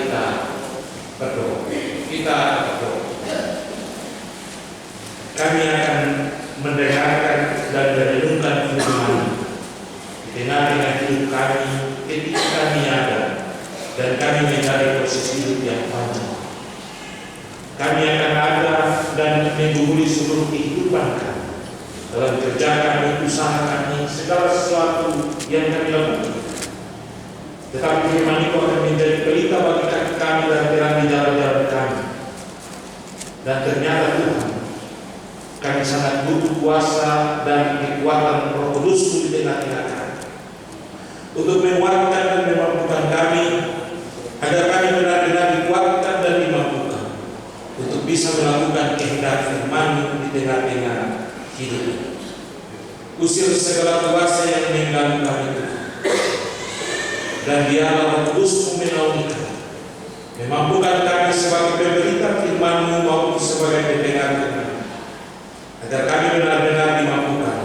kita berdoa. Kita berdoa. Kami akan mendengarkan dan merenungkan firman di tengah-tengah hidup kami ketika kami ada dan kami mencari proses hidup yang panjang. Kami akan ada dan menggumuli seluruh kehidupan kami dalam kerja kami, usaha kami, segala sesuatu yang kami lakukan. Tetapi firman itu akan menjadi pelita bagi kaki kami dan terang di jalan-jalan kami. Dan ternyata Tuhan, kami sangat butuh kuasa dan kekuatan Roh Kudus di tengah-tengah kami untuk menguatkan dan memampukan kami agar kami benar-benar dikuatkan dan dimampukan untuk bisa melakukan kehendak firman di tengah-tengah hidup. Usir segala kuasa yang mengganggu kami Tuhan, dan biarlah Roh Kudus menaungi kami, memampukan kami sebagai pemberita firman-Mu maupun sebagai pendengar firman, agar kami benar-benar dimampukan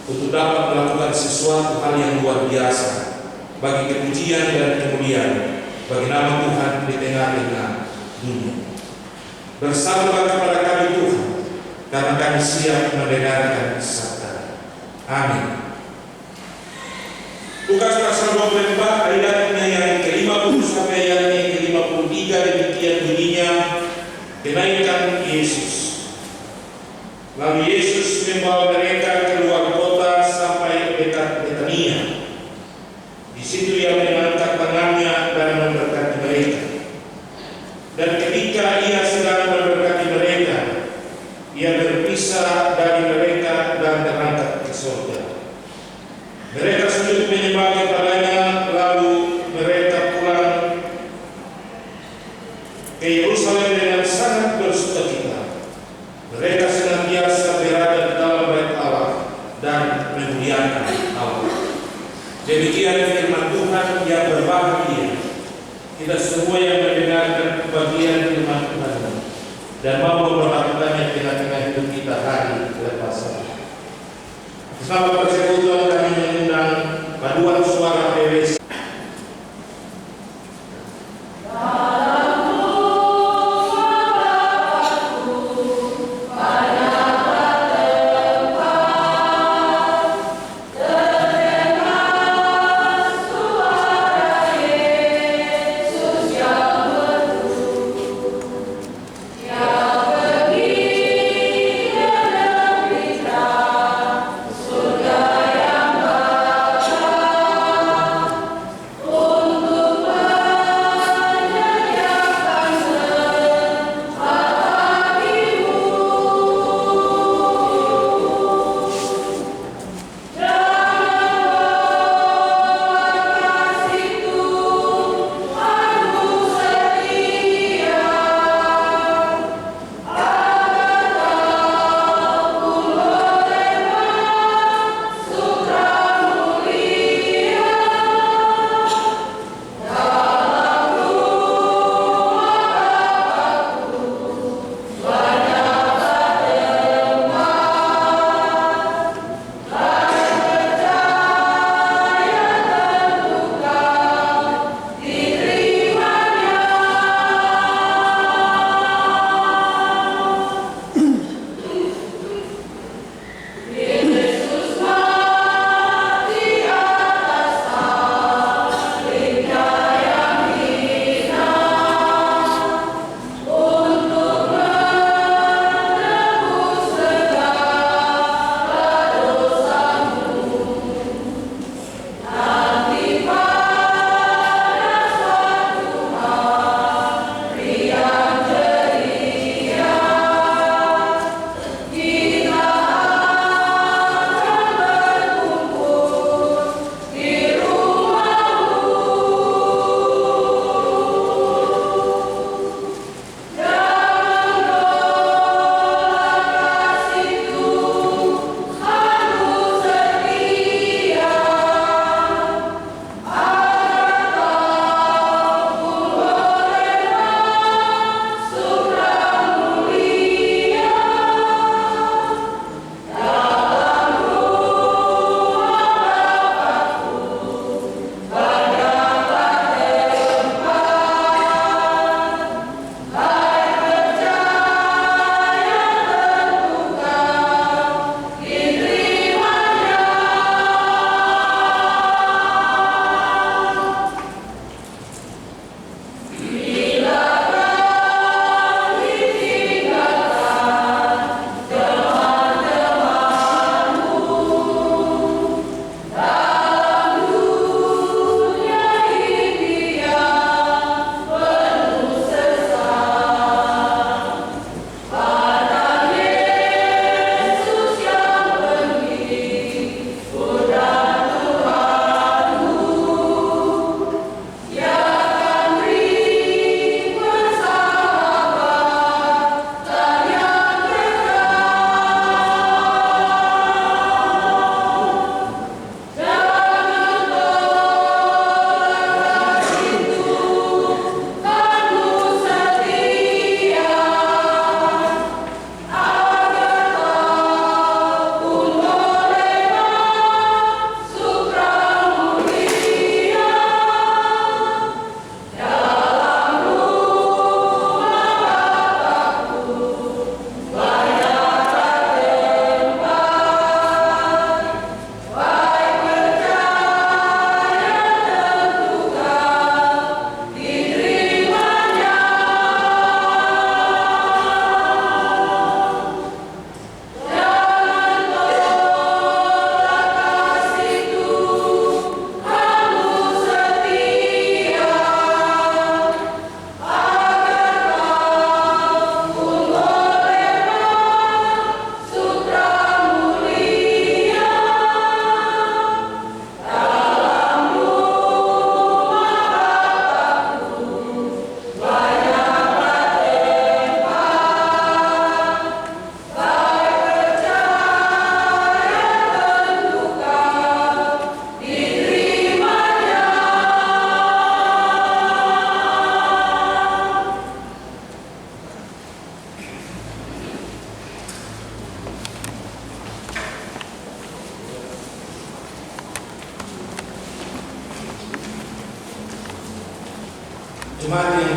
untuk dapat melakukan sesuatu hal yang luar biasa bagi kepujian dan kemuliaan bagi nama Tuhan di tengah-tengah dunia. Bersabarlah kepada kami Tuhan, karena kami siap mendengarkan sabda. Amin. Lukas pasal 24 ayatnya yang ke-50 sampai yang ke-53 demikian bunyinya, kenaikan Yesus. Lalu Yesus membawa mereka keluar kota sampai dekat Betania. Di situ Ia mengangkat tangannya dan memberkati mereka. Dan ketika Ia sedang memberkati mereka, Ia berpisah dari mereka dan terangkat ke surga. Mereka sujud menyembah kepadanya, lalu mereka pulang ke Yerusalem dengan sangat bersukacita. Mereka senantiasa berada di dalam bait Allah dan memuliakan Allah. Demikian firman Tuhan yang berbahagia kita semua yang mendengarkan bagian firman Tuhan dan mau melakukannya di tengah-tengah hidup kita hari lepas hari. Bersama persekutuan kami mengundang paduan suara PWC.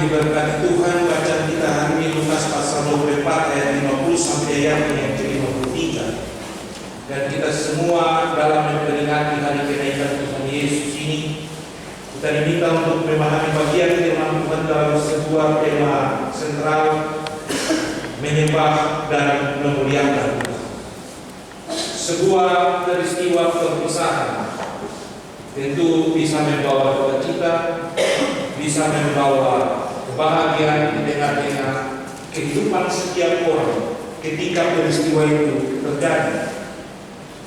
diberkati Tuhan. Bacaan kita hari ini Lukas pasal 24 ayat 50 sampai ayat yang ke-53. Dan kita semua dalam memperingati hari kenaikan Tuhan Yesus ini, kita diminta untuk memahami bagian firman Tuhan dalam sebuah tema sentral, menyembah dan memuliakan Tuhan. Sebuah peristiwa perpisahan tentu bisa membawa duka, bisa membawa kebahagiaan di tengah-tengah kehidupan setiap orang ketika peristiwa itu terjadi.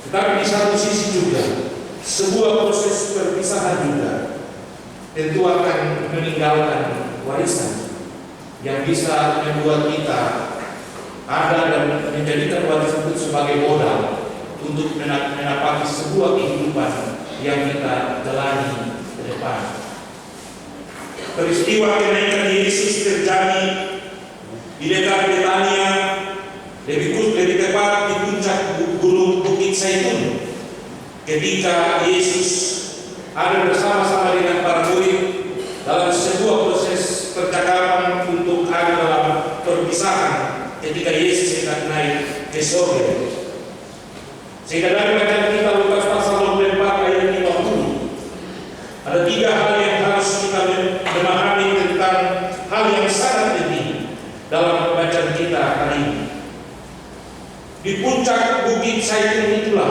Tetapi di satu sisi juga sebuah proses perpisahan juga tentu akan meninggalkan warisan yang bisa membuat kita ada dan menjadikan warisan itu sebagai modal untuk menapaki sebuah kehidupan yang kita jalani ke depan. Peristiwa kenaikan Yesus terjadi di dekat Betania, lebih tepat di puncak gunung Bukit Zaitun, ketika Yesus ada bersama-sama dengan para murid dalam sebuah proses percakapan untuk ada dalam perpisahan ketika Yesus hendak naik ke surga. Sehingga dari bacaan kita Lukas pasal 24 ayat 50, ada tiga hal yang harus kita memahami tentang hal yang sangat penting dalam bacaan kita hari ini. Di puncak Bukit Zaitun itulah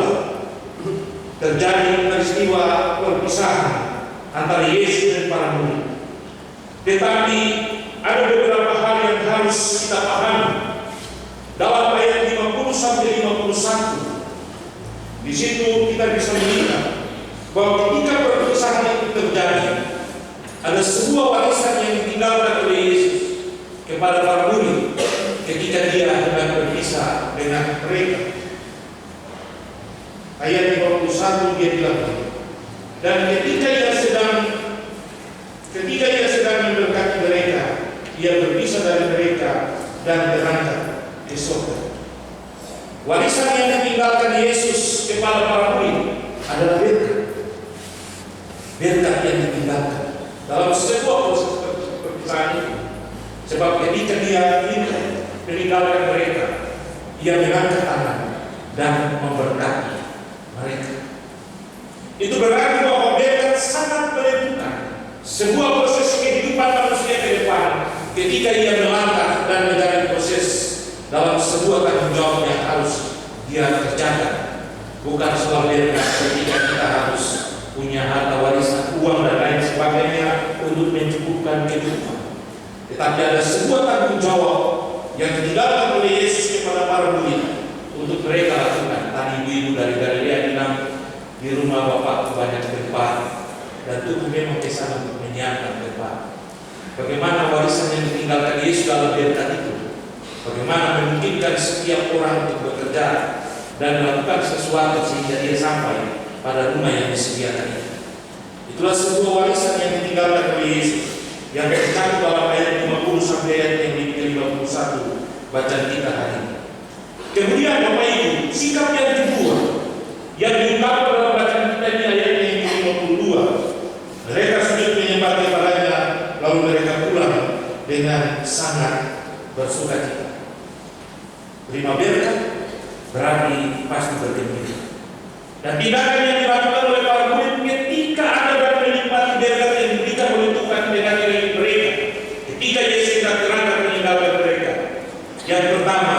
terjadi peristiwa perpisahan antara Yesus dan para murid. Tetapi ada beberapa hal yang harus kita pahami dalam ayat 50 sampai 51. Di situ kita bisa melihat bahwa ketika perpisahan itu terjadi, ada sebuah warisan yang ditinggalkan oleh Yesus kepada para murid ketika dia hendak berpisah dengan mereka. Ayat 51 dia bilang, dan ketika ia sedang memberkati mereka, ia berpisah dari mereka dan berangkat ke surga. Warisan yang ditinggalkan Yesus kepada para murid adalah berkat. Berkat yang ditinggalkan dalam sebuah proses perpisahan itu. Sebab ketika dia meninggalkan mereka, ia mengangkat tangan dan memberkati mereka. Itu berarti bahwa berkat sangat menentukan sebuah proses kehidupan manusia ke depan ketika ia melangkah dan menjalani proses dalam sebuah tanggung jawab yang harus dia kerjakan. Bukan soal berkat ketika kita harus punya harta warisan, uang dan lain sebagainya untuk mencukupkan kehidupan. Tetapi ada sebuah tanggung jawab yang ditinggalkan oleh Yesus kepada para murid untuk mereka lakukan. Tadi ibu-ibu dari Galilea bilang di rumah Bapak banyak tempat dan Tuhan memang kesana untuk menyiapkan tempat. Bagaimana warisan yang ditinggalkan Yesus dalam berkat itu? Bagaimana memungkinkan setiap orang untuk bekerja dan melakukan sesuatu sehingga dia sampai pada rumah yang disediakan itu. Itulah sebuah warisan yang ditinggalkan oleh Yesus yang tercantum dalam ayat 50 sampai ayat yang ke-51 bacaan kita hari ini. Kemudian Bapak Ibu, sikap yang kedua yang diungkapkan dalam bacaan kita ini ayat yang ke-52, mereka sujud menyembah kepadanya, lalu mereka pulang dengan sangat bersukacita. Terima berkat berarti pasti bergembira. Dan tindakan yang dilakukan oleh para murid ketika ada dan menikmati berkat yang diberikan oleh Tuhan dengan diri mereka, ketika Yesus tidak terangkat meninggalkan mereka. Yang pertama,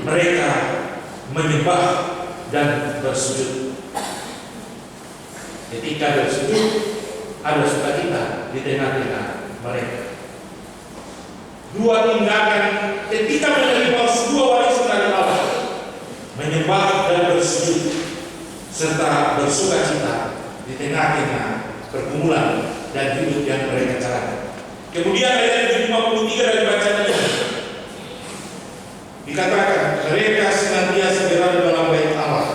mereka menyembah dan bersujud. Ketika bersujud, ada sukacita di tengah-tengah mereka. Dua tindakan ketika menerima sebuah warisan dari Allah, menyembah dan bersujud, serta bersukacita di tengah-tengah pergumulan dan hidup yang mereka jalani. Kemudian ayat 53 dari bacaan ini dikatakan mereka senantiasa berada dalam bait Allah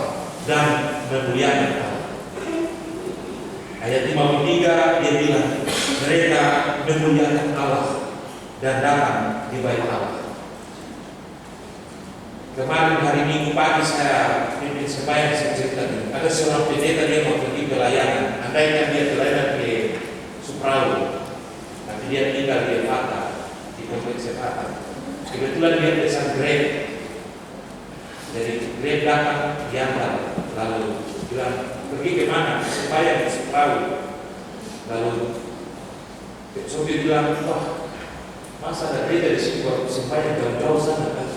dan memuliakan Allah. Ayat 53 dia bilang mereka memuliakan Allah dan datang di bait Allah. Kemarin hari Minggu pagi saya pimpin sembahyang, saya ceritakan ada seorang pendeta dia mau pergi pelayanan. Andaikan dia pelayanan ke Supralu, tapi dia tinggal di Fatah. Kebetulan dia pesan Grab. Dari Grab datang, diantar, lalu bilang, pergi ke mana? Supaya bisa tahu. Lalu sopir bilang, wah, masa ada gereja di sini buat supaya jauh-jauh sana kan?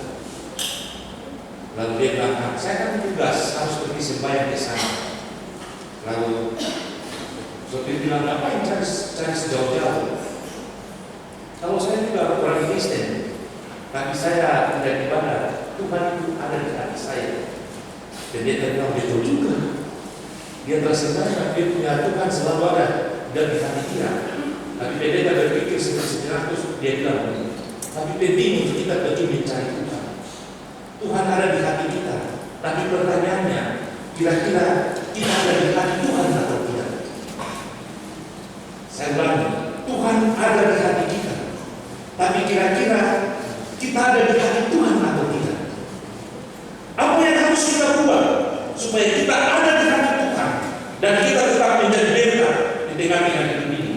Lalu dia bilang, saya kan tugas harus pergi sembahyang ke sana. Lalu sopir bilang, ngapain cari sejauh-jauh? Kalau saya juga orang Kristen, tapi saya tidak ibadah, Tuhan itu ada di hati saya. Dan dia bilang, betul juga. Dia tersenang, dia punya Tuhan selalu ada di hati dia. Tapi dia berpikir sejenak, terus dia bilang, tapi penting untuk kita pergi mencari Tuhan. Tuhan ada di hati kita. Tapi pertanyaannya, kira-kira kita ada di hati Tuhan atau tidak? Saya ulangi, Tuhan ada di hati kita. Tapi kira-kira kita ada di hati Tuhan atau tidak? Apa yang harus kita buat supaya kita ada di hati Tuhan dan kita tetap menjadi berkat di tengah-tengah hidup ini?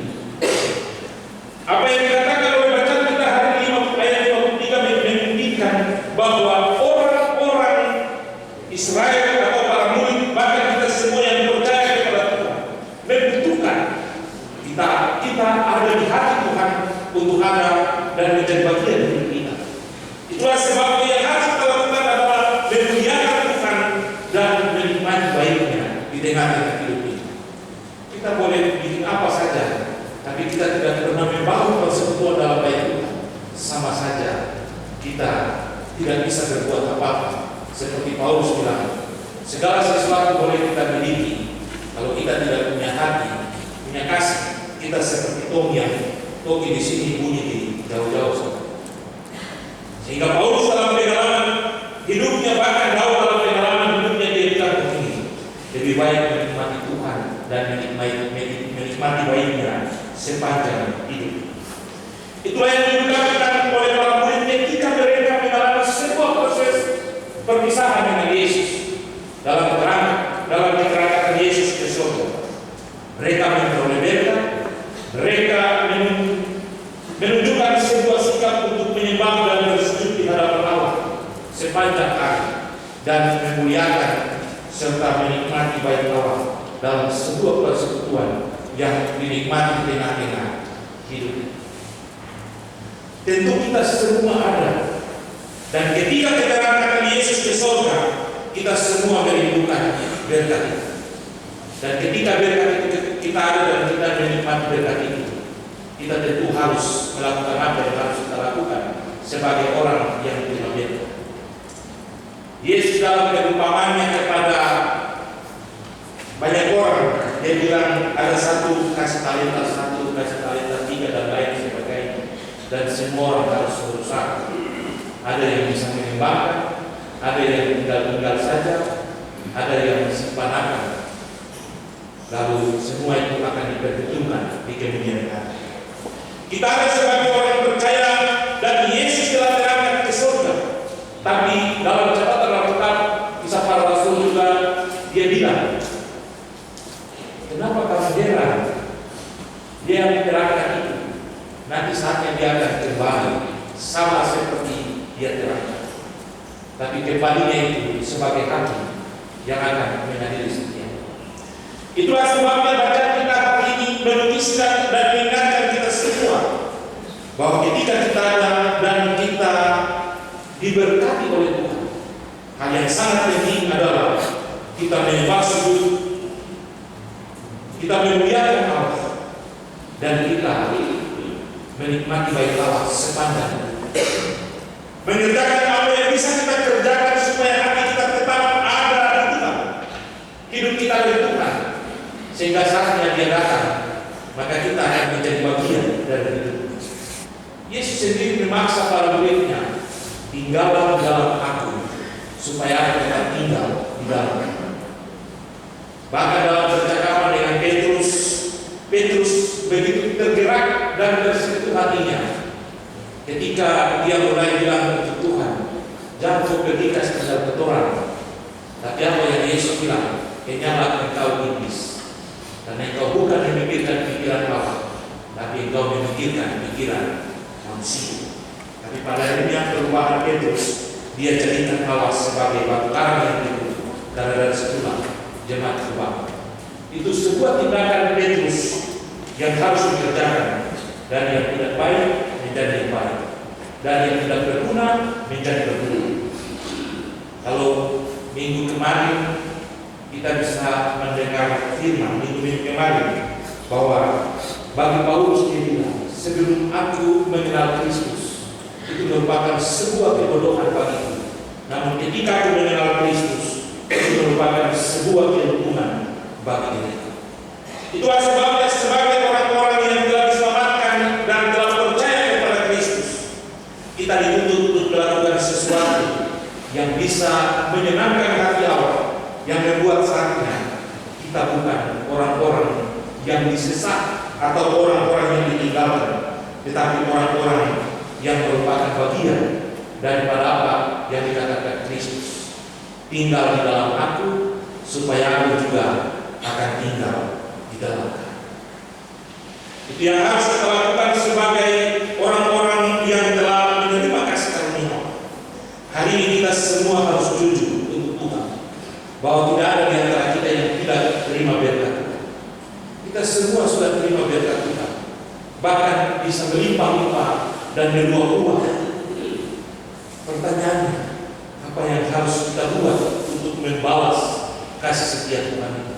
Apa yang dikatakan oleh bacaan kita hari ini ayat 53 membuktikan bahwa orang-orang Israel atau para murid, bahkan kita semua yang percaya kepada Tuhan, membutuhkan kita ada di hati Tuhan untuk ada dan menjadi bagian dari hidup kita. Itulah sebabnya yang harus kita lakukan adalah memuliakan Tuhan dan menikmati baiknya di tengah-tengah hidup ini. Kita boleh bikin apa saja, tapi kita tidak pernah membangun persekutuan dalam baik Tuhan, sama saja kita tidak bisa berbuat apa-apa. Seperti Paulus bilang, segala sesuatu boleh kita miliki, kalau kita tidak punya hati, punya kasih, kita seperti togi di sini bunyi di jauh-jauh sana. Sehingga Paulus dalam pengalaman hidupnya, bahkan dalam pengalaman hidupnya, dia bilang begini, lebih baik menikmati Tuhan dan menikmati baiknya sepanjang hidup. Itulah yang diungkapkan oleh para murid ketika mereka mengalami sebuah proses perpisahan dengan Yesus. Dalam keterangkatan Yesus ke surga, mereka memperoleh berkat, mereka menunjukkan sebuah sikap untuk menyembah dan bersujud di hadapan Allah sepanjang hari dan memuliakan serta menikmati baik Allah dalam sebuah persekutuan yang dinikmati di tengah-tengah hidup. Tentu kita semua ada, dan ketika keterangkatan Yesus ke surga, kita semua merindukan berkat itu. Dan ketika berkat itu kita ada dan kita menikmati berkat itu, kita tentu harus melakukan apa yang harus kita lakukan sebagai orang yang menerima berkat. Yesus dalam perumpamannya kepada banyak orang, dia bilang ada satu kasih talenta, satu kasih talenta, 3 dan lain sebagainya, dan semua orang harus berusaha. Ada yang bisa mengembangkan, ada yang tinggal saja, ada yang simpan akan. Lalu semua itu akan diperhitungkan di kemudian hari. Kita ada sebagai orang percaya dan Yesus telah terangkat ke surga. Tapi dalam catatan Alkitab, kisah para rasul juga dia bilang, kenapa kamu heran? Dia terangkat itu, nanti saatnya dia akan kembali sama seperti dia terangkat. Tapi kembalinya itu sebagai hakim yang akan mengadili setiap. Itulah sebabnya bacaan kita hari ini melukiskan dan mengingatkan kita semua bahwa ketika kita ada dan kita diberkati oleh Tuhan, hal yang sangat penting adalah kita menyembah sujud, kita memuliakan Allah, dan kita menikmati baik Allah sepanjang mengerjakan apa yang bisa kita kerjakan supaya hati kita tetap ada di Tuhan, hidup kita dari Tuhan, sehingga saatnya dia datang maka kita akan menjadi bagian dari hidup. Yesus sendiri memaksa para muridnya, tinggallah di dalam aku supaya aku tetap tinggal di dalam. Bahkan dalam percakapan dengan Petrus begitu tergerak dan tersentuh hatinya ketika dia mulai bilang untuk Tuhan, jangan kau pergi kepada ketorang. Tapi apa yang Yesus bilang, kenyalah engkau iblis, karena engkau bukan memikirkan pikiran Allah, tapi engkau memikirkan pikiran manusia. Tapi pada akhirnya perubahan Petrus, dia jadikan Allah sebagai batu karang yang hidup. Karena dari situlah jemaat berubah. Itu sebuah tindakan Petrus yang harus dikerjakan, dan yang tidak baik menjadi yang baik, dan yang tidak berguna menjadi berguna. Kalau minggu kemarin kita bisa mendengar firman minggu kemarin bahwa bagi Paulus dia bilang, sebelum aku mengenal Kristus itu merupakan sebuah kebodohan bagiku, namun ketika aku mengenal Kristus itu merupakan sebuah keuntungan bagi diriku. Itulah sebabnya sebagai orang-orang yang telah diselamatkan dan telah percaya kepada Kristus, kita dituntut untuk melakukan sesuatu yang bisa menyenangkan hati Allah, yang membuat saatnya kita bukan orang-orang yang disesat atau orang-orang yang ditinggalkan, tetapi orang-orang yang merupakan bagian daripada apa yang dikatakan Kristus. Tinggal di dalam aku, supaya aku juga akan tinggal di dalam kamu. Itu yang harus kita lakukan sebagai orang-orang yang telah menerima kasih karunia. Hari ini kita semua harus jujur untuk Tuhan, bahwa tidak ada di antara kita yang tidak terima berkat Tuhan. Kita semua sudah terima berkat Tuhan, bahkan bisa berlimpah-limpah dan berbuah-buah. Pertanyaannya, apa yang harus kita buat untuk membalas kasih setia Tuhan itu?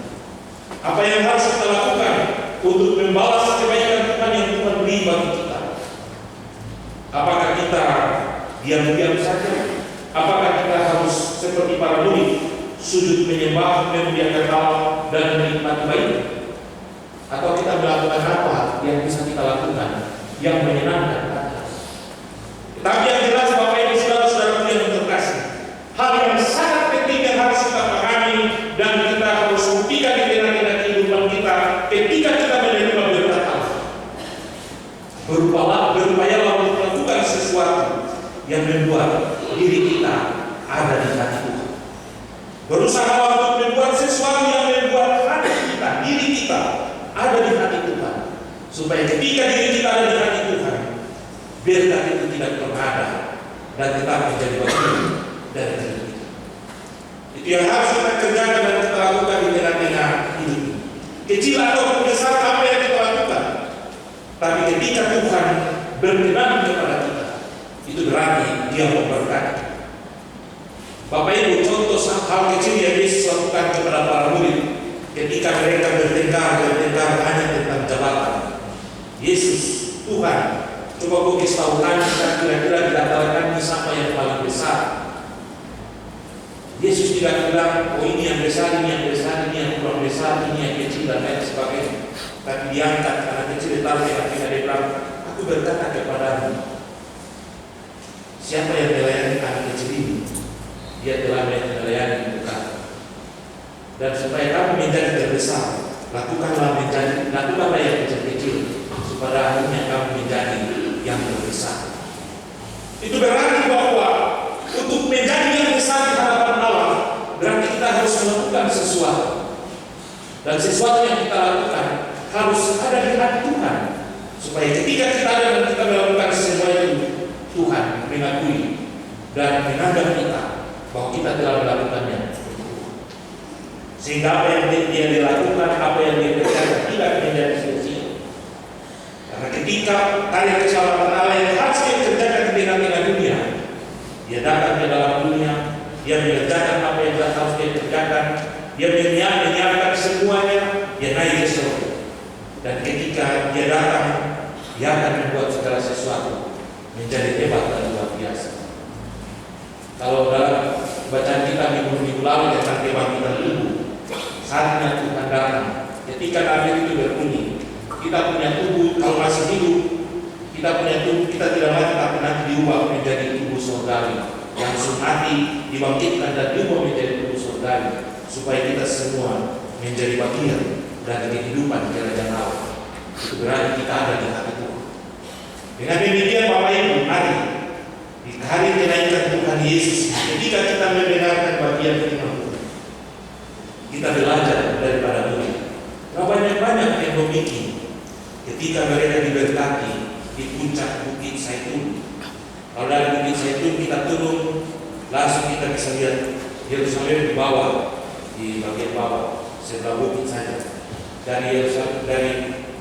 Apa yang harus kita lakukan untuk membalas kebaikan Tuhan yang Tuhan beri bagi kita? Apakah kita diam-diam saja? Apakah kita harus seperti para murid, sujud menyembah, memuliakan Allah dan menikmati baik? Atau kita melakukan apa yang bisa kita lakukan yang menyenangkan hati? Tapi yang jelas Bapak Ibu saudara-saudara yang terkasih, hal yang sangat penting yang harus kita pahami dan kita harus buktikan di tengah-tengah kehidupan kita ketika kita menerima berkat Allah. Berupayalah untuk melakukan sesuatu yang membuat diri kita ada di hati Tuhan. Berusaha untuk membuat sesuatu yang membuat hati kita, diri kita ada di hati Tuhan, supaya ketika diri kita ada di hati Tuhan, berkat itu tidak pernah ada dan tetap menjadi bagian dari diri kita. Itu yang harus kita kerjakan dan kita lakukan di tengah-tengah hidup ini. Kecil atau besar apa yang kita lakukan, tapi ketika Tuhan berkenan kepada kita, itu berarti Dia memberkati. Bapak Ibu, contoh hal kecil yang Yesus lakukan kepada para murid ketika mereka bertengkar hanya tentang jabatan. Yesus, Tuhan, coba kau kasih tahu kami, kira-kira di antara kami siapa yang paling besar? Yesus tidak bilang, oh ini yang besar, ini yang besar, ini yang kurang besar, ini yang kecil dan lain sebagainya. Tapi diangkat karena kecil ditaruh yang kita bilang, aku berkata kepadamu, siapa yang melayani anak kecil ini, dia telah melayani Tuhan. Dan supaya kamu menjadi terbesar, lakukanlah yang kecil-kecil, supaya akhirnya kamu menjadi yang terbesar. Itu berarti bahwa untuk menjadi yang besar di hadapan Allah, berarti kita harus melakukan sesuatu. Dan sesuatu yang kita lakukan harus ada di hati Tuhan, supaya ketika kita ada dan kita melakukan sesuatu itu, Tuhan mengakui dan menganggap kita bahwa kita telah melakukannya. Sehingga apa yang dia dilakukan, apa yang dia kerjakan tidak menjadi sia-sia. Karena ketika karya keselamatan Allah yang harus dia kerjakan di tengah-tengah dunia, dia datang ke dalam dunia, dia mengerjakan apa yang harus dia kerjakan, dia menyiapkan semuanya, dia naik ke surga. Dan ketika dia datang, dia akan membuat segala sesuatu menjadi hebat dan luar biasa. Kalau dalam bacaan kita minggu lalu tentang kebangkitan tubuh, saatnya Tuhan datang. Ketika Nabi itu berbunyi, kita punya tubuh, kalau masih hidup, kita punya tubuh, kita tidak mati tapi nanti diubah menjadi tubuh surgawi yang mati, dibangkitkan dan diubah menjadi tubuh surgawi, supaya kita semua menjadi bagian dari kehidupan kerajaan Allah. Itu berarti kita ada di hati Tuhan. Dengan demikian Bapak Ibu, mari di hari kenaikan Tuhan Yesus, ketika kita mendengarkan bagian firman Tuhan, kita belajar daripada murid. Banyak yang memikir ketika mereka diberkati di puncak Bukit Zaitun, Kalau dari Bukit Zaitun kita turun, langsung kita bisa lihat Yerusalem di bawah, di bagian bawah, sebelah bukit saja. Dari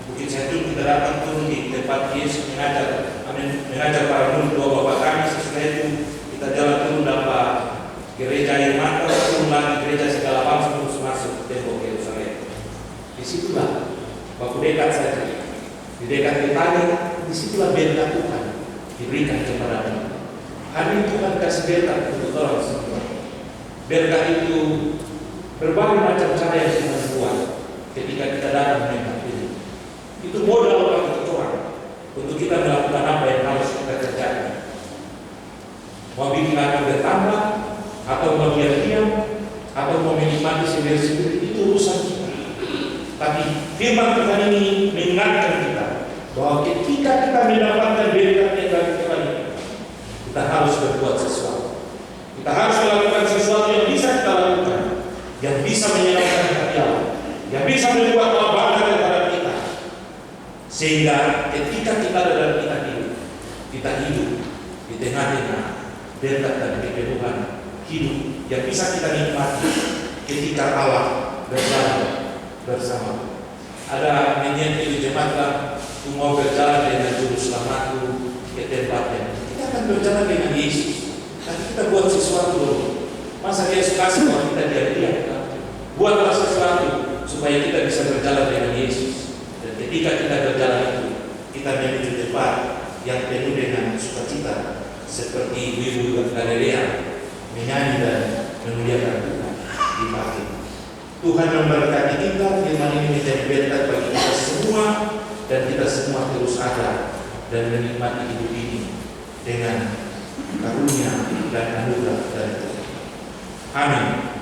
Bukit Zaitun kita datang turun di tempat Yesus mengajar para murid doa Bapa Kami. Sesudah itu kita jalan turun dapat gereja yang mantap, turun lagi gereja segala bangsa terus masuk tembok Yerusalem. Disitulah waktu dekat saja, di dekat Betania, disitulah berkat Tuhan diberikan kepada kita. Hari ini Tuhan kasih berkat untuk orang semua. Berkat itu berbagai macam cara yang Tuhan buat ketika kita datang memang ini. Itu modal bagi orang untuk kita melakukan apa yang harus kita kerjakan. Mau bikin akan bertambah, atau mau diam, atau mau menikmati sendiri-sendiri, itu urusan kita. Tapi firman Tuhan ini mengingatkan kita bahwa ketika kita mendapatkan berkat yang dari Tuhan ini, kita harus berbuat sesuatu. Kita harus melakukan sesuatu yang bisa kita lakukan, yang bisa menyenangkan hati Allah, yang bisa membuat Allah bangga terhadap kita. Sehingga ketika kita ada dalam kita hidup di tengah-tengah berkat dan kepenuhan hidup yang bisa kita nikmati ketika Allah berjalan bersama. Ada nyanyian di jemaat, "Ku mau berjalan dengan juru selamatku ke tempatnya." Kita akan berjalan dengan Yesus. Tapi kita buat sesuatu dulu. Masa dia suka kalau kita diam-diam? Buatlah sesuatu supaya kita bisa berjalan dengan Yesus. Dan ketika kita berjalan itu, kita menuju tempat yang penuh dengan sukacita, seperti ibu-ibu Galilea menyanyi dan memuliakan Tuhan di pagi. Tuhan memberkati kita, firman ini menjadi berkat bagi kita semua, dan kita semua terus ada dan menikmati hidup ini dengan karunia dan anugerah dari Tuhan. Amin.